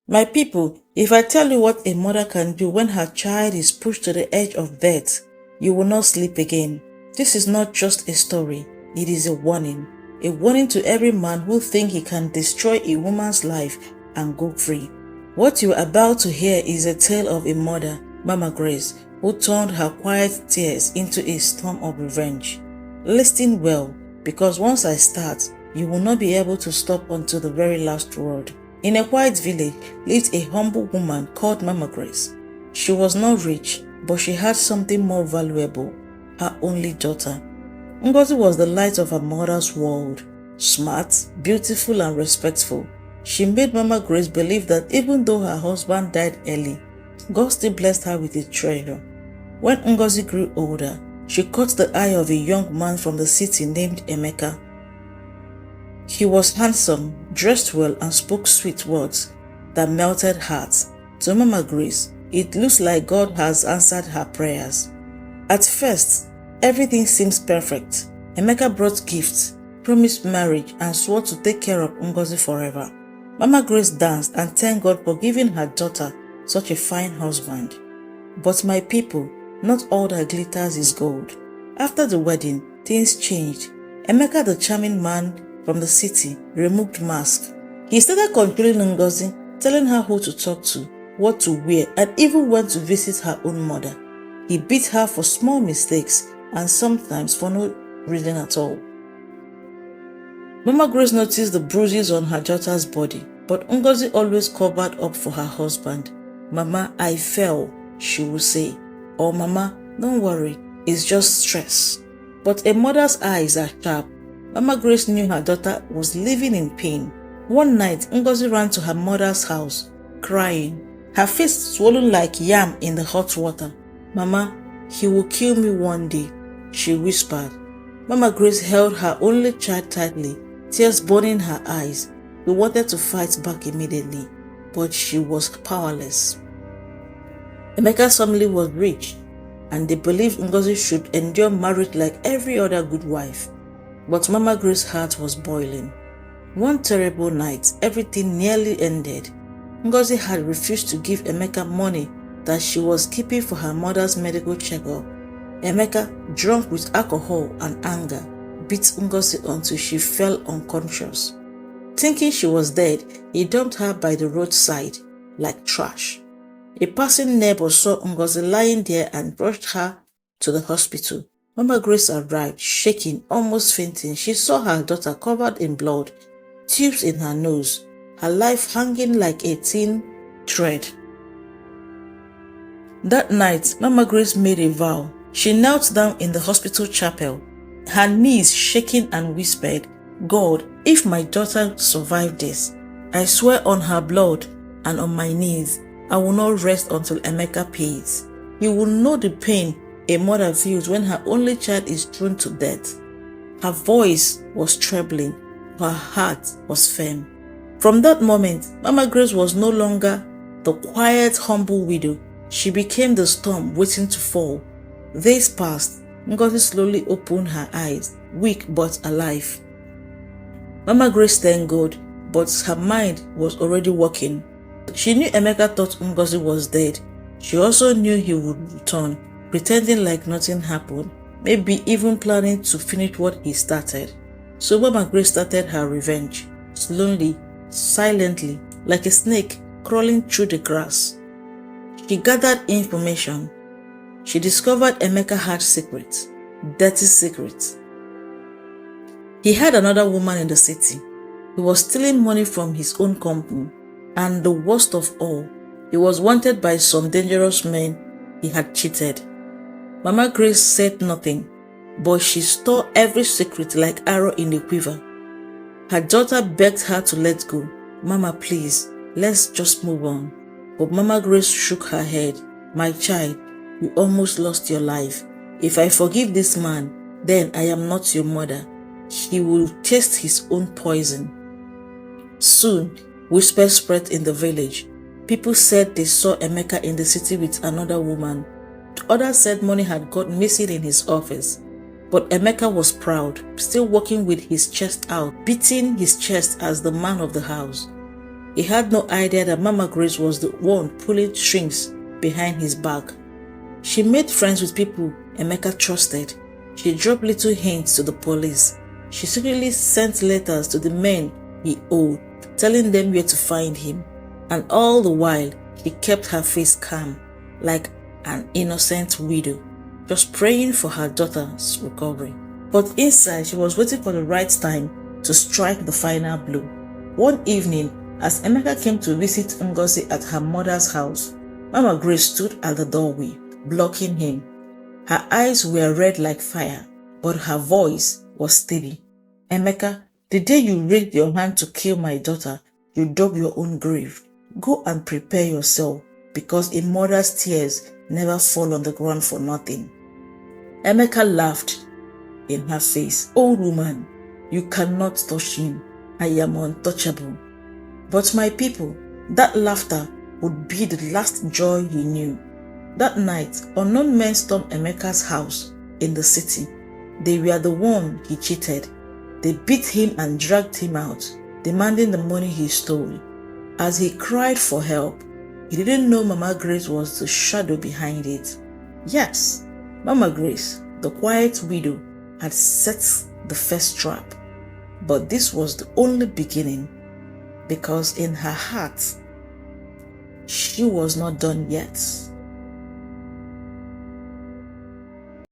My people, if I tell you what a mother can do when her child is pushed to the edge of death, you will not sleep again. This is not just a story, it is a warning. A warning to every man who thinks he can destroy a woman's life and go free. What you are about to hear is a tale of a mother, Mama Grace, who turned her quiet tears into a storm of revenge. Listen well, because once I start, you will not be able to stop until the very last word. In a quiet village lived a humble woman called Mama Grace. She was not rich, but she had something more valuable, her only daughter. Ngozi was the light of her mother's world. Smart, beautiful, and respectful, she made Mama Grace believe that even though her husband died early, God still blessed her with a treasure. When Ngozi grew older, she caught the eye of a young man from the city named Emeka. He was handsome, dressed well, and spoke sweet words that melted hearts. To Mama Grace, it looks like God has answered her prayers. At first, everything seems perfect. Emeka brought gifts, promised marriage, and swore to take care of Ngozi forever. Mama Grace danced and thanked God for giving her daughter such a fine husband. But my people, not all that glitters is gold. After the wedding, things changed. Emeka, the charming man from the city, removed mask. He started controlling Ngozi, telling her who to talk to, what to wear, and even when to visit her own mother. He beat her for small mistakes and sometimes for no reason at all. Mama Grace noticed the bruises on her daughter's body, but Ngozi always covered up for her husband. "Mama, I fell," she would say. Or, "Mama, don't worry, it's just stress." But a mother's eyes are sharp. Mama Grace knew her daughter was living in pain. One night, Ngozi ran to her mother's house, crying, her face swollen like yam in the hot water. "Mama, he will kill me one day," she whispered. Mama Grace held her only child tightly, tears burning her eyes. She wanted to fight back immediately, but she was powerless. Emeka's family was rich, and they believed Ngozi should endure marriage like every other good wife. But Mama Grace's heart was boiling. One terrible night, everything nearly ended. Ngozi had refused to give Emeka money that she was keeping for her mother's medical checkup. Emeka, drunk with alcohol and anger, beat Ngozi until she fell unconscious. Thinking she was dead, he dumped her by the roadside like trash. A passing neighbor saw Ngozi lying there and rushed her to the hospital. Mama Grace arrived, shaking, almost fainting. She saw her daughter covered in blood, tubes in her nose, her life hanging like a thin thread. That night, Mama Grace made a vow. She knelt down in the hospital chapel, her knees shaking, and whispered, "God, if my daughter survived this, I swear on her blood and on my knees, I will not rest until Emeka pays. He will know the pain a mother feels when her only child is thrown to death." Her voice was trembling, her heart was firm. From that moment, Mama Grace was no longer the quiet, humble widow. She became the storm waiting to fall. Days passed. Ngozi slowly opened her eyes, weak but alive. Mama Grace thanked God, but her mind was already working. She knew Emeka thought Ngozi was dead. She also knew he would return, pretending like nothing happened, maybe even planning to finish what he started. So Mama Grace started her revenge, slowly, silently, like a snake crawling through the grass. She gathered information. She discovered Emeka had secrets, dirty secrets. He had another woman in the city. He was stealing money from his own company. And the worst of all, he was wanted by some dangerous men he had cheated. Mama Grace said nothing, but she stored every secret like arrow in a quiver. Her daughter begged her to let go. "Mama, please, let's just move on." But Mama Grace shook her head. "My child, you almost lost your life. If I forgive this man, then I am not your mother. He will taste his own poison." Soon, whispers spread in the village. People said they saw Emeka in the city with another woman. Others said money had gone missing in his office. But Emeka was proud, still walking with his chest out, beating his chest as the man of the house. He had no idea that Mama Grace was the one pulling strings behind his back. She made friends with people Emeka trusted. She dropped little hints to the police. She secretly sent letters to the men he owed, telling them where to find him. And all the while, she kept her face calm, like an innocent widow, just praying for her daughter's recovery. But inside, she was waiting for the right time to strike the final blow. One evening, as Emeka came to visit Ngozi at her mother's house, Mama Grace stood at the doorway, blocking him. Her eyes were red like fire, but her voice was steady. Emeka, the day you raised your hand to kill my daughter, you dug your own grave. Go and prepare yourself, because a mother's tears never fall on the ground for nothing. Emeka laughed in her face. Old woman, you cannot touch him. I am untouchable. But my people, that laughter would be the last joy he knew. That night, unknown men stormed Emeka's house in the city. They were the one he cheated. They beat him and dragged him out, demanding the money he stole. As he cried for help, he didn't know Mama Grace was the shadow behind it. Yes, Mama Grace, the quiet widow, had set the first trap. But this was the only beginning, because in her heart, she was not done yet.